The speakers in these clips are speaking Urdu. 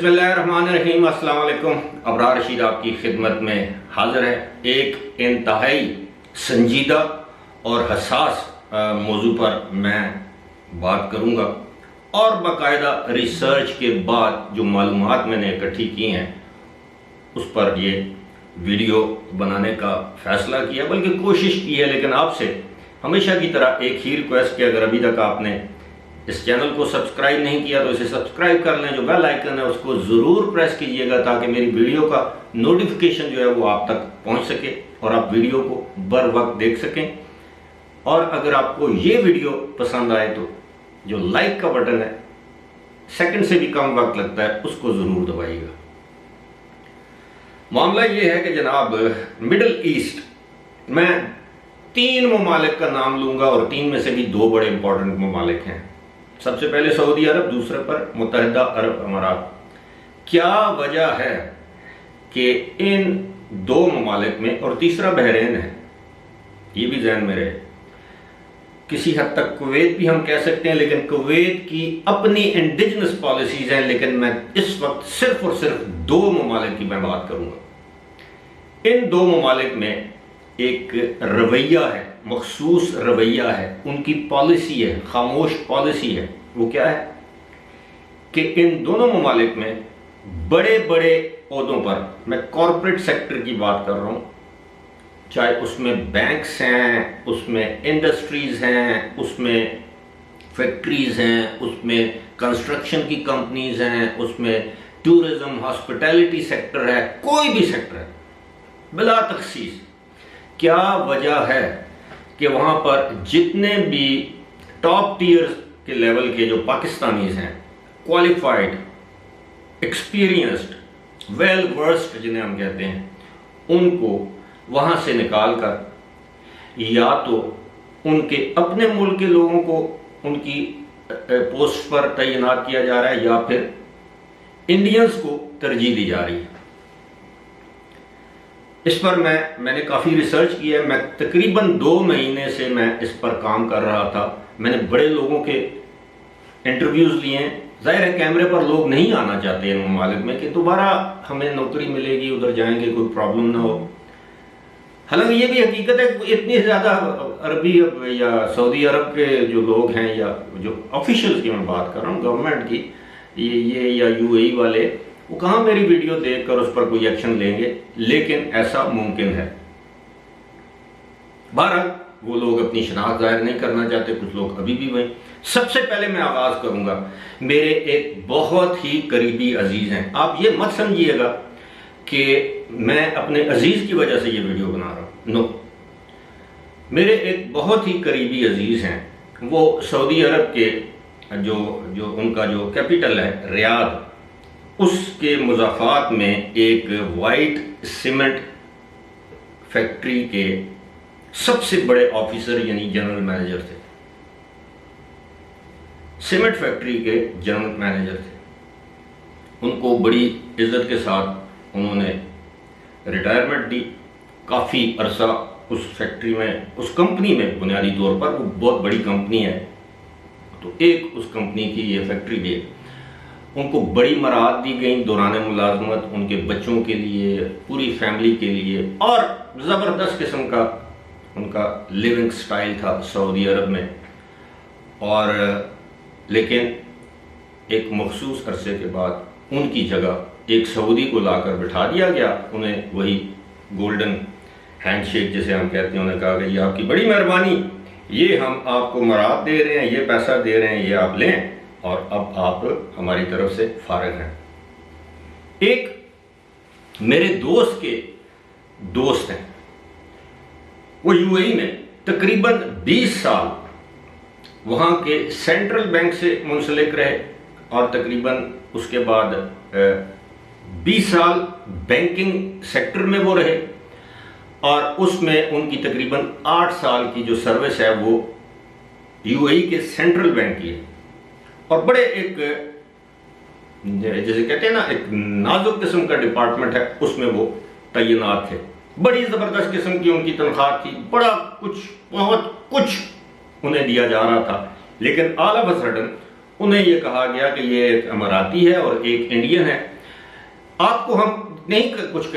بسم اللہ الرحمن الرحیم۔ السلام علیکم۔ ابرار رشید آپ کی خدمت میں حاضر ہے ایک انتہائی سنجیدہ اور حساس موضوع پر میں بات کروں گا، اور باقاعدہ ریسرچ کے بعد جو معلومات میں نے اکٹھی کی ہیں اس پر یہ ویڈیو بنانے کا فیصلہ کیا، بلکہ کوشش کی ہے۔ لیکن آپ سے ہمیشہ کی طرح ایک ہی ریکویسٹ کہ اگر ابھی تک آپ نے اس چینل کو سبسکرائب نہیں کیا تو اسے سبسکرائب کر لیں، جو بیل آئیکن ہے اس کو ضرور پریس کیجئے گا تاکہ میری ویڈیو کا نوٹیفیکیشن جو ہے وہ آپ تک پہنچ سکے اور آپ ویڈیو کو بر وقت دیکھ سکیں۔ اور اگر آپ کو یہ ویڈیو پسند آئے تو جو لائک کا بٹن ہے، سیکنڈ سے بھی کم وقت لگتا ہے، اس کو ضرور دبائیے گا۔ معاملہ یہ ہے کہ جناب مڈل ایسٹ میں 3 ممالک کا نام لوں گا، اور 3 میں سے بھی 2 بڑے امپورٹنٹ ممالک ہیں۔ سب سے پہلے سعودی عرب، دوسرے پر متحدہ عرب امارات۔ کیا وجہ ہے کہ ان 2 ممالک میں، اور تیسرا بحرین ہے، یہ بھی ذہن میں رہے، کسی حد تک کویت بھی ہم کہہ سکتے ہیں، لیکن کویت کی اپنی انڈیجنس پالیسیز ہیں، لیکن میں اس وقت صرف اور صرف 2 ممالک کی میں بات کروں گا۔ ان 2 ممالک میں ایک رویہ ہے، مخصوص رویہ ہے، ان کی پالیسی ہے، خاموش پالیسی ہے۔ وہ کیا ہے کہ ان دونوں ممالک میں بڑے بڑے عہدوں پر، میں کارپوریٹ سیکٹر کی بات کر رہا ہوں، چاہے اس میں بینکس ہیں، اس میں انڈسٹریز ہیں، اس میں فیکٹریز ہیں، اس میں کنسٹرکشن کی کمپنیز ہیں، اس میں ٹورزم ہاسپٹیلٹی سیکٹر ہے، کوئی بھی سیکٹر ہے بلا تخصیص۔ کیا وجہ ہے کہ وہاں پر جتنے بھی ٹاپ ٹیئر کے لیول کے جو پاکستانیز ہیں، کوالیفائڈ، ایکسپیرینسڈ، ویل ورسڈ جنہیں ہم کہتے ہیں، ان کو وہاں سے نکال کر یا تو ان کے اپنے ملک کے لوگوں کو ان کی پوسٹ پر تعینات کیا جا رہا ہے، یا پھر انڈینز کو ترجیح دی جا رہی ہے۔ اس پر میں نے کافی ریسرچ کی ہے۔ میں تقریباً 2 مہینے سے میں اس پر کام کر رہا تھا۔ میں نے بڑے لوگوں کے انٹرویوز لیے ہیں۔ ظاہر ہے کیمرے پر لوگ نہیں آنا چاہتے ان ممالک میں کہ دوبارہ ہمیں نوکری ملے گی، ادھر جائیں گے، کوئی پرابلم نہ ہو۔ حالانکہ یہ بھی حقیقت ہے کہ اتنی زیادہ عربی یا سعودی عرب کے جو لوگ ہیں، یا جو آفیشلز کی میں بات کر رہا ہوں، گورنمنٹ کی، یہ یا UAE والے، وہ کہاں میری ویڈیو دیکھ کر اس پر کوئی ایکشن لیں گے، لیکن ایسا ممکن ہے۔ بہرحال وہ لوگ اپنی شناخت ظاہر نہیں کرنا چاہتے، کچھ لوگ ابھی بھی وہیں۔ سب سے پہلے میں آغاز کروں گا، میرے ایک بہت ہی قریبی عزیز ہیں۔ آپ یہ مت سمجھیے گا کہ میں اپنے عزیز کی وجہ سے یہ ویڈیو بنا رہا ہوں، نو۔ میرے ایک بہت ہی قریبی عزیز ہیں، وہ سعودی عرب کے جو ان کا جو کیپٹل ہے ریاض، اس کے مضافات میں ایک وائٹ سیمنٹ فیکٹری کے سب سے بڑے آفیسر یعنی جنرل مینیجر تھے۔ سیمنٹ فیکٹری کے جنرل مینیجر تھے۔ ان کو بڑی عزت کے ساتھ انہوں نے ریٹائرمنٹ دی۔ کافی عرصہ اس فیکٹری میں، اس کمپنی میں، بنیادی طور پر وہ بہت بڑی کمپنی ہے، تو ایک اس کمپنی کی یہ فیکٹری بھی ہے۔ ان کو بڑی مراعات دی گئیں دوران ملازمت، ان کے بچوں کے لیے، پوری فیملی کے لیے، اور زبردست قسم کا ان کا لیونگ سٹائل تھا سعودی عرب میں۔ اور لیکن ایک مخصوص عرصے کے بعد ان کی جگہ ایک سعودی کو لا کر بٹھا دیا گیا۔ انہیں وہی گولڈن ہینڈ شیک جسے ہم کہتے ہیں، انہوں نے کہا کہ یہ آپ کی بڑی مہربانی، یہ ہم آپ کو مراعات دے رہے ہیں، یہ پیسہ دے رہے ہیں، یہ آپ لیں، اور اب آپ ہماری طرف سے فارغ ہیں۔ ایک میرے دوست کے دوست ہیں، وہ UAE میں تقریباً 20 سال وہاں کے سینٹرل بینک سے منسلک رہے، اور تقریباً اس کے بعد 20 سال بینکنگ سیکٹر میں وہ رہے، اور اس میں ان کی تقریباً 8 سال کی جو سروس ہے وہ UAE کے سینٹرل بینک کی ہے، اور بڑے ایک جیسے کہتے ہیں نا ایک نازک قسم کا ڈپارٹمنٹ ہے، اس میں وہ تعینات تھے۔ بڑی زبردست قسم کی ان کی تنخواہ تھی، بڑا کچھ، بہت کچھ انہیں دیا جا رہا تھا، لیکن آل آف اے سڈن انہیں یہ کہا گیا کہ یہ ایک اماراتی ہے اور ایک انڈین ہے، آپ کو ہم نہیں کچھ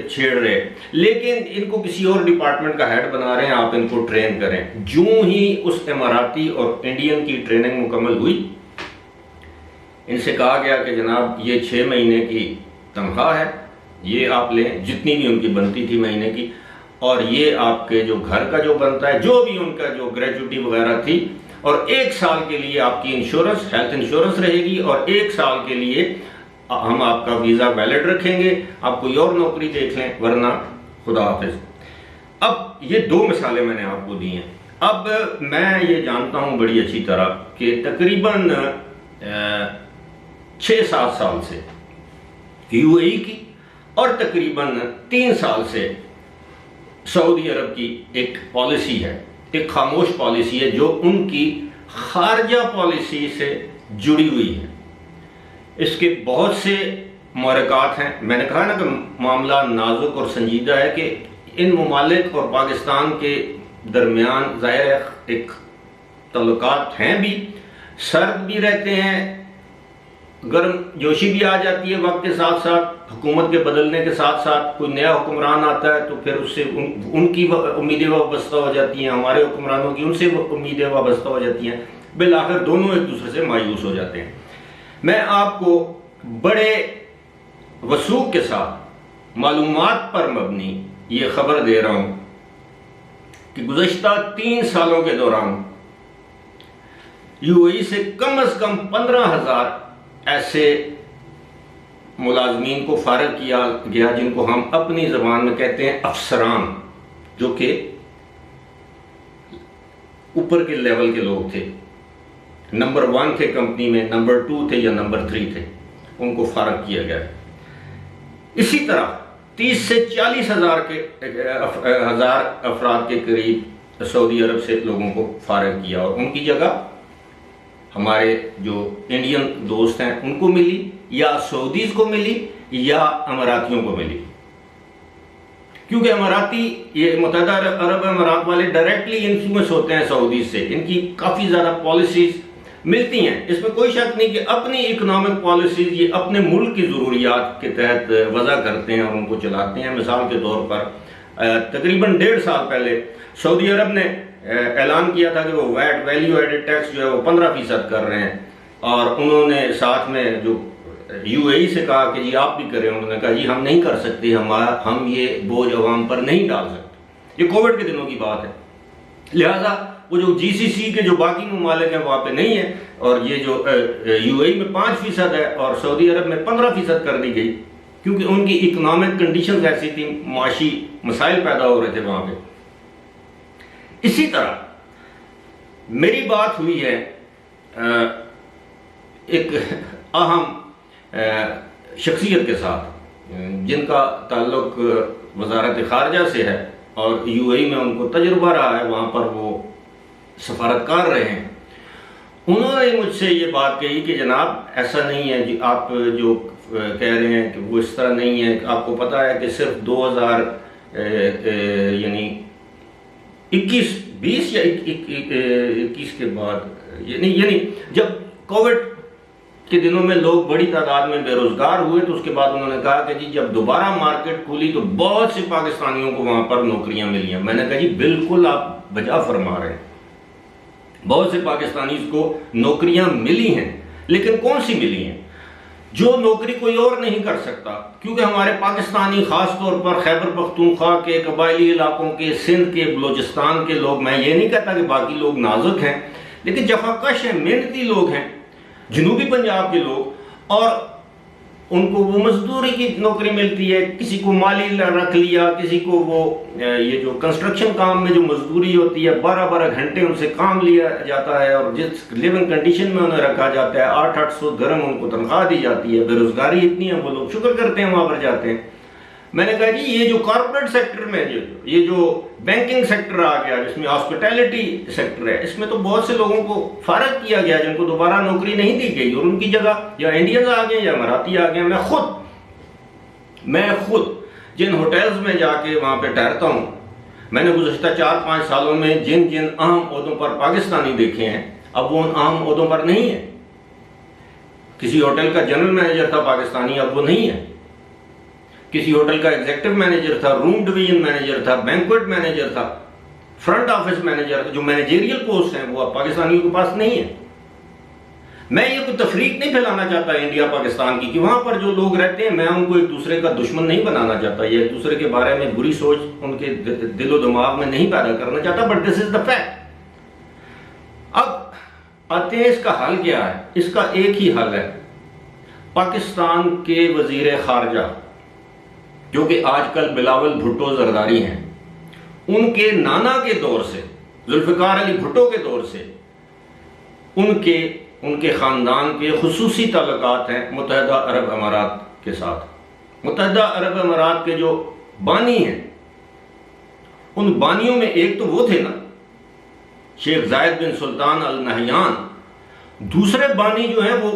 چھیڑ رہے، لیکن ان کو کسی اور ڈپارٹمنٹ کا ہیڈ بنا رہے ہیں، آپ ان کو ٹرین کریں۔ جوں ہی اس اماراتی اور انڈین کی ٹریننگ مکمل ہوئی، ان سے کہا گیا کہ جناب یہ 6 مہینے کی تنخواہ ہے، یہ آپ لیں جتنی بھی ان کی بنتی تھی مہینے کی، اور یہ آپ کے جو گھر کا جو بنتا ہے، جو بھی ان کا جو گریجوٹی وغیرہ تھی، اور 1 سال کے لیے آپ کی انشورنس، ہیلتھ انشورنس رہے گی، اور 1 سال کے لیے ہم آپ کا ویزا ویلڈ رکھیں گے، آپ کوئی اور نوکری دیکھ لیں، ورنہ خدا حافظ۔ اب یہ 2 مثالیں میں نے آپ کو دی ہیں۔ اب میں یہ جانتا ہوں بڑی اچھی طرح کہ تقریباً 6-7 سال سے یو اے ای کی اور تقریباً 3 سال سے سعودی عرب کی ایک پالیسی ہے، ایک خاموش پالیسی ہے جو ان کی خارجہ پالیسی سے جڑی ہوئی ہے۔ اس کے بہت سے محرکات ہیں۔ میں نے کہا نا کہ معاملہ نازک اور سنجیدہ ہے، کہ ان ممالک اور پاکستان کے درمیان ظاہر ایک تعلقات ہیں بھی، سرد بھی رہتے ہیں، گرم جوشی بھی آ جاتی ہے وقت کے ساتھ ساتھ، حکومت کے بدلنے کے ساتھ ساتھ کوئی نیا حکمران آتا ہے تو پھر اس سے ان کی امیدیں وابستہ ہو جاتی ہیں، ہمارے حکمرانوں کی ان سے امیدیں وابستہ ہو جاتی ہیں، بالآخر دونوں ایک دوسرے سے مایوس ہو جاتے ہیں۔ میں آپ کو بڑے وثوق کے ساتھ معلومات پر مبنی یہ خبر دے رہا ہوں کہ گزشتہ 3 سالوں کے دوران یو اے ای سے کم از کم 15,000 ایسے ملازمین کو فارغ کیا گیا، جن کو ہم اپنی زبان میں کہتے ہیں افسران، جو کہ اوپر کے لیول کے لوگ تھے، نمبر 1 تھے کمپنی میں، نمبر 2 تھے یا نمبر 3 تھے، ان کو فارغ کیا گیا۔ اسی طرح 30 سے 40,000 افراد کے قریب سعودی عرب سے لوگوں کو فارغ کیا، اور ان کی جگہ ہمارے جو انڈین دوست ہیں ان کو ملی، یا سعودیز کو ملی، یا اماراتیوں کو ملی، کیونکہ اماراتی، یہ متحدہ عرب امارات والے ڈائریکٹلی انفلوئنس ہوتے ہیں سعودی سے، ان کی کافی زیادہ پالیسیز ملتی ہیں، اس میں کوئی شک نہیں کہ اپنی اکنامک پالیسیز یہ اپنے ملک کی ضروریات کے تحت وضع کرتے ہیں اور ان کو چلاتے ہیں۔ مثال کے طور پر تقریباً 1.5 سال پہلے سعودی عرب نے اعلان کیا تھا کہ وہ ویٹ، ویلیو ایڈڈ ٹیکس جو ہے وہ 15% کر رہے ہیں، اور انہوں نے ساتھ میں جو یو اے ای سے کہا کہ جی آپ بھی کریں، انہوں نے کہا جی ہم نہیں کر سکتے، ہم یہ بوجھ عوام پر نہیں ڈال سکتے۔ یہ کووڈ کے دنوں کی بات ہے، لہٰذا وہ جو جی سی سی کے جو باقی ممالک ہیں وہاں پہ نہیں ہے، اور یہ جو یو اے ای میں 5% ہے اور سعودی عرب میں 15% کر دی گئی، کیونکہ ان کی اکنامک کنڈیشنز ایسی تھیں، معاشی مسائل پیدا ہو رہے تھے وہاں پہ۔ اسی طرح میری بات ہوئی ہے ایک اہم شخصیت کے ساتھ جن کا تعلق وزارت خارجہ سے ہے، اور یو اے ای میں ان کو تجربہ رہا ہے، وہاں پر وہ سفارتکار رہے ہیں۔ انہوں نے مجھ سے یہ بات کہی کہ جناب ایسا نہیں ہے، آپ جو کہہ رہے ہیں کہ وہ اس طرح نہیں ہے، آپ کو پتہ ہے کہ صرف 2000 یعنی 20 یا 21 کے بعد، یعنی جب کووڈ کے دنوں میں لوگ بڑی تعداد میں بے روزگار ہوئے، تو اس کے بعد انہوں نے کہا کہ جی جب دوبارہ مارکیٹ کھلی تو بہت سے پاکستانیوں کو وہاں پر نوکریاں ملی ہیں۔ میں نے کہا جی بالکل آپ بجا فرما رہے ہیں، بہت سے پاکستانیز کو نوکریاں ملی ہیں، لیکن کون سی ملی ہیں؟ جو نوکری کوئی اور نہیں کر سکتا، کیونکہ ہمارے پاکستانی خاص طور پر خیبر پختونخوا کے قبائلی علاقوں کے، سندھ کے، بلوچستان کے لوگ، میں یہ نہیں کہتا کہ باقی لوگ نازک ہیں، لیکن جفاکش ہیں، محنتی لوگ ہیں، جنوبی پنجاب کے لوگ، اور ان کو وہ مزدوری کی نوکری ملتی ہے، کسی کو مالی رکھ لیا، کسی کو وہ یہ جو کنسٹرکشن کام میں جو مزدوری ہوتی ہے 12 گھنٹے ان سے کام لیا جاتا ہے، اور جس لیونگ کنڈیشن میں انہیں رکھا جاتا ہے 800 درہم ان کو تنخواہ دی جاتی ہے، بے روزگاری اتنی ہے، وہ لوگ شکر کرتے ہیں وہاں پر جاتے ہیں۔ میں نے کہا جی یہ جو کارپوریٹ سیکٹر میں یہ جو بینکنگ سیکٹر آ گیا، جس میں ہاسپٹیلٹی سیکٹر ہے، اس میں تو بہت سے لوگوں کو فارغ کیا گیا جن کو دوبارہ نوکری نہیں دی گئی، اور ان کی جگہ یا انڈینز آ گئے یا اماراتی آ گئے۔ میں خود جن ہوٹلز میں جا کے وہاں پہ ٹھہرتا ہوں، میں نے گزشتہ 4-5 سالوں میں جن اہم عہدوں پر پاکستانی دیکھے ہیں، اب وہ ان اہم عہدوں پر نہیں ہیں۔ کسی ہوٹل کا جنرل مینیجر تھا پاکستانی، اب وہ نہیں ہے. کسی ہوٹل کا ایگزیکٹو مینیجر تھا، روم ڈویژن مینیجر تھا، بینکویٹ مینیجر تھا، فرنٹ آفس مینیجر، جو مینیجریل پوسٹ ہیں وہ اب پاکستانیوں کے پاس نہیں ہے. میں یہ کوئی تفریق نہیں پھیلانا چاہتا انڈیا پاکستان کی، کہ وہاں پر جو لوگ رہتے ہیں میں ان کو ایک دوسرے کا دشمن نہیں بنانا چاہتا، یا ایک دوسرے کے بارے میں بری سوچ ان کے دل و دماغ میں نہیں پیدا کرنا چاہتا، but this is the fact. اب آتے ہیں اس کا حل کیا ہے. اس کا ایک ہی حل ہے. پاکستان کے وزیر خارجہ جو کہ آج کل بلاول بھٹو زرداری ہیں، ان کے نانا کے دور سے، ذوالفقار علی بھٹو کے دور سے ان کے خاندان کے خصوصی تعلقات ہیں متحدہ عرب امارات کے ساتھ. متحدہ عرب امارات کے جو بانی ہیں، ان بانیوں میں ایک تو وہ تھے نا شیخ زاید بن سلطان ال نہیان. دوسرے بانی جو ہیں وہ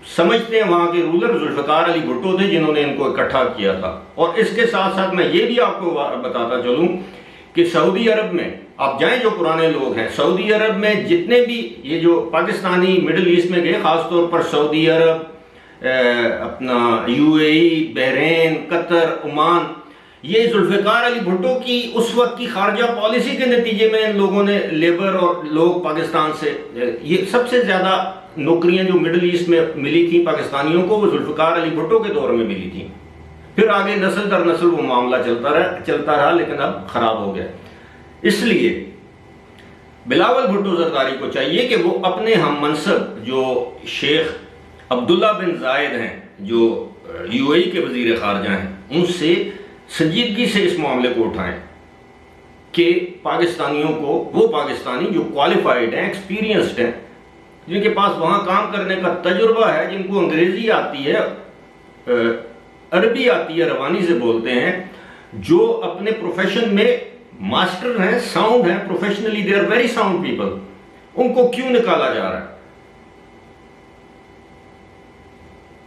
سمجھتے ہیں وہاں کے رولر ذوالفقار علی بھٹو تھے جنہوں نے ان کو اکٹھا کیا تھا. اور اس کے ساتھ ساتھ میں یہ بھی آپ کو بتاتا چلوں کہ سعودی عرب میں آپ جائیں، جو پرانے لوگ ہیں سعودی عرب میں جتنے بھی یہ جو پاکستانی مڈل ایسٹ میں گئے، خاص طور پر سعودی عرب، اپنا you a E, Bahrain, Qatar, Oman, یہ ذوالفقار علی بھٹو کی اس وقت کی خارجہ پالیسی کے نتیجے میں ان لوگوں نے لیبر اور لوگ پاکستان سے، یہ سب سے زیادہ نوکریاں جو مڈل ایسٹ میں ملی تھیں پاکستانیوں کو وہ ذوالفقار علی بھٹو کے دور میں ملی تھیں. پھر آگے نسل در نسل وہ معاملہ چلتا رہا لیکن اب خراب ہو گیا. اس لیے بلاول بھٹو زرداری کو چاہیے کہ وہ اپنے ہم منصب جو شیخ عبداللہ بن زائد ہیں جو یو اے ای کے وزیر خارجہ ہیں، ان سے سنجیدگی سے اس معاملے کو اٹھائیں کہ پاکستانیوں کو، وہ پاکستانی جو کوالیفائڈ ہیں، ایکسپیرینسڈ ہیں، جن کے پاس وہاں کام کرنے کا تجربہ ہے، جن کو انگریزی آتی ہے، عربی آتی ہے، روانی سے بولتے ہیں، جو اپنے پروفیشن میں ماسٹر ہیں، ساؤنڈ ہیں، professionally they are very sound people, ان کو کیوں نکالا جا رہا ہے؟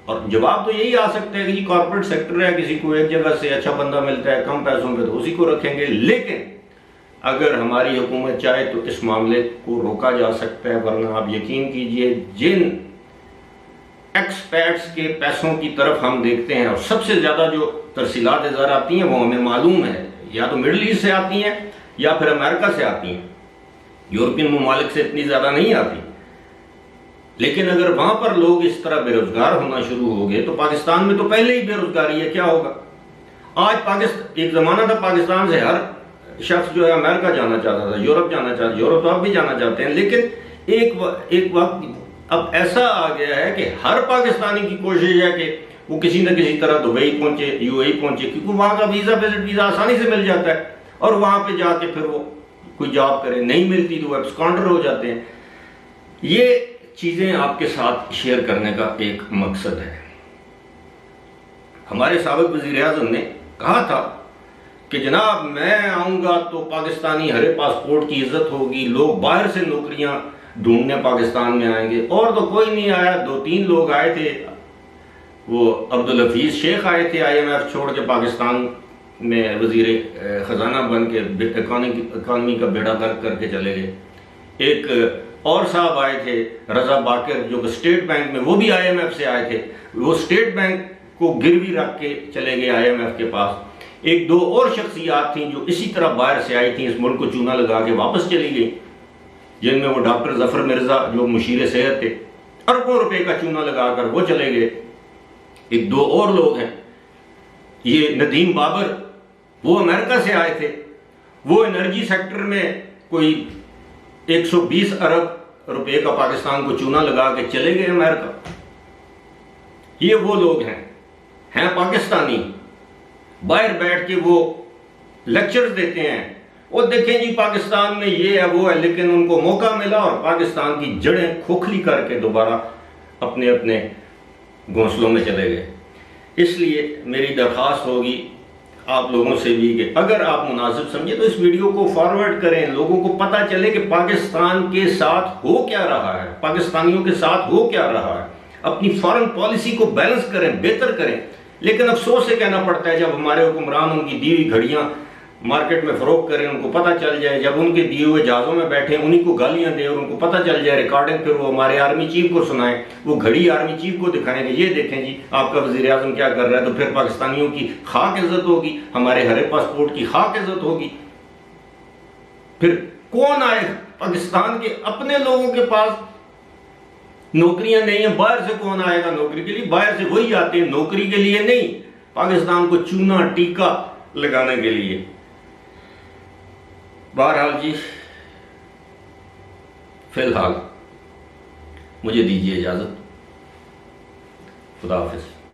اور جواب تو یہی آ سکتا ہے کہ کارپوریٹ سیکٹر ہے، کسی کو ایک جگہ سے اچھا بندہ ملتا ہے کم پیسوں پہ تو اسی کو رکھیں گے. لیکن اگر ہماری حکومت چاہے تو اس معاملے کو روکا جا سکتا ہے، ورنہ آپ یقین کیجئے جن ایکسپیٹس کے پیسوں کی طرف ہم دیکھتے ہیں، اور سب سے زیادہ جو ترسیلات ادھر آتی ہیں وہ ہمیں معلوم ہے، یا تو مڈل ایسٹ سے آتی ہیں یا پھر امریکہ سے آتی ہیں، یورپین ممالک سے اتنی زیادہ نہیں آتی. لیکن اگر وہاں پر لوگ اس طرح بے روزگار ہونا شروع ہو گئے تو پاکستان میں تو پہلے ہی بے روزگاری ہے، کیا ہوگا؟ آج ایک زمانہ تھا پاکستان سے ہر شخص جو ہے امریکہ جانا چاہتا تھا، یورپ جانا چاہتا، یورپ تو اب بھی جانا چاہتے ہیں، لیکن ایک وقت اب ایسا آ گیا ہے کہ ہر پاکستانی کی کوشش ہے کہ وہ کسی نہ کسی طرح دبئی پہنچے، یو اے ای پہنچے، کیونکہ وہاں کا ویزا آسانی سے مل جاتا ہے، اور وہاں پہ جا کے پھر وہ کوئی جاب کرے، نہیں ملتی تو وہ ایبسکانڈر ہو جاتے ہیں. یہ چیزیں آپ کے ساتھ شیئر کرنے کا ایک مقصد ہے. ہمارے سابق وزیر اعظم نے کہا تھا کہ جناب میں آؤں گا تو پاکستانی ہرے پاسپورٹ کی عزت ہوگی، لوگ باہر سے نوکریاں ڈھونڈنے پاکستان میں آئیں گے. اور تو کوئی نہیں آیا، 2-3 لوگ آئے تھے، وہ عبدالحفیظ شیخ آئے تھے آئی ایم ایف چھوڑ کے پاکستان میں وزیر خزانہ بن کے اکانومی کا بیڑا غرق کر کے چلے گئے. ایک اور صاحب آئے تھے رضا باقر جو کہ اسٹیٹ بینک میں، وہ بھی آئی ایم ایف سے آئے تھے، وہ اسٹیٹ بینک کو گروی رکھ کے چلے گئے آئی ایم ایف کے پاس. 1-2 اور شخصیات تھیں جو اسی طرح باہر سے آئی تھیں، اس ملک کو چونا لگا کے واپس چلی گئی، جن میں وہ ڈاکٹر ظفر مرزا جو مشیر صحت تھے، اربوں روپے کا چونا لگا کر وہ چلے گئے. 1-2 اور لوگ ہیں، یہ ندیم بابر، وہ امریکہ سے آئے تھے، وہ انرجی سیکٹر میں کوئی 120 ارب روپے کا پاکستان کو چونا لگا کے چلے گئے امریکہ. یہ وہ لوگ ہیں پاکستانی، باہر بیٹھ کے وہ لیکچرز دیتے ہیں، وہ دیکھیں جی پاکستان میں یہ ہے وہ ہے، لیکن ان کو موقع ملا اور پاکستان کی جڑیں کھوکھلی کر کے دوبارہ اپنے گھونسلوں میں چلے گئے. اس لیے میری درخواست ہوگی آپ لوگوں سے بھی کہ اگر آپ مناسب سمجھیں تو اس ویڈیو کو فارورڈ کریں، لوگوں کو پتہ چلے کہ پاکستان کے ساتھ ہو کیا رہا ہے، پاکستانیوں کے ساتھ ہو کیا رہا ہے. اپنی فارن پالیسی کو بیلنس کریں، بہتر کریں. لیکن افسوس سے کہنا پڑتا ہے جب ہمارے حکمران ان کی دی ہوئی گھڑیاں مارکیٹ میں فروخت کریں، ان کو پتہ چل جائے، جب ان کے دیے ہوئے جہازوں میں بیٹھیں انہیں کو گالیاں دیں اور ان کو پتہ چل جائے، ریکارڈنگ پھر وہ ہمارے آرمی چیف کو سنائیں، وہ گھڑی آرمی چیف کو دکھائیں کہ یہ دیکھیں جی آپ کا وزیر اعظم کیا کر رہا ہے، تو پھر پاکستانیوں کی خاک عزت ہوگی، ہمارے ہرے پاسپورٹ کی خاک عزت ہوگی۔ پھر کون آئے؟ پاکستان کے اپنے لوگوں کے پاس نوکریاں نہیں ہیں، باہر سے کون آئے گا نوکری کے لیے؟ باہر سے وہی آتے ہیں نوکری کے لیے نہیں، پاکستان کو چونا ٹیکا لگانے کے لیے۔ بہرحال جی، فی الحال مجھے دیجیے اجازت، خدا حافظ۔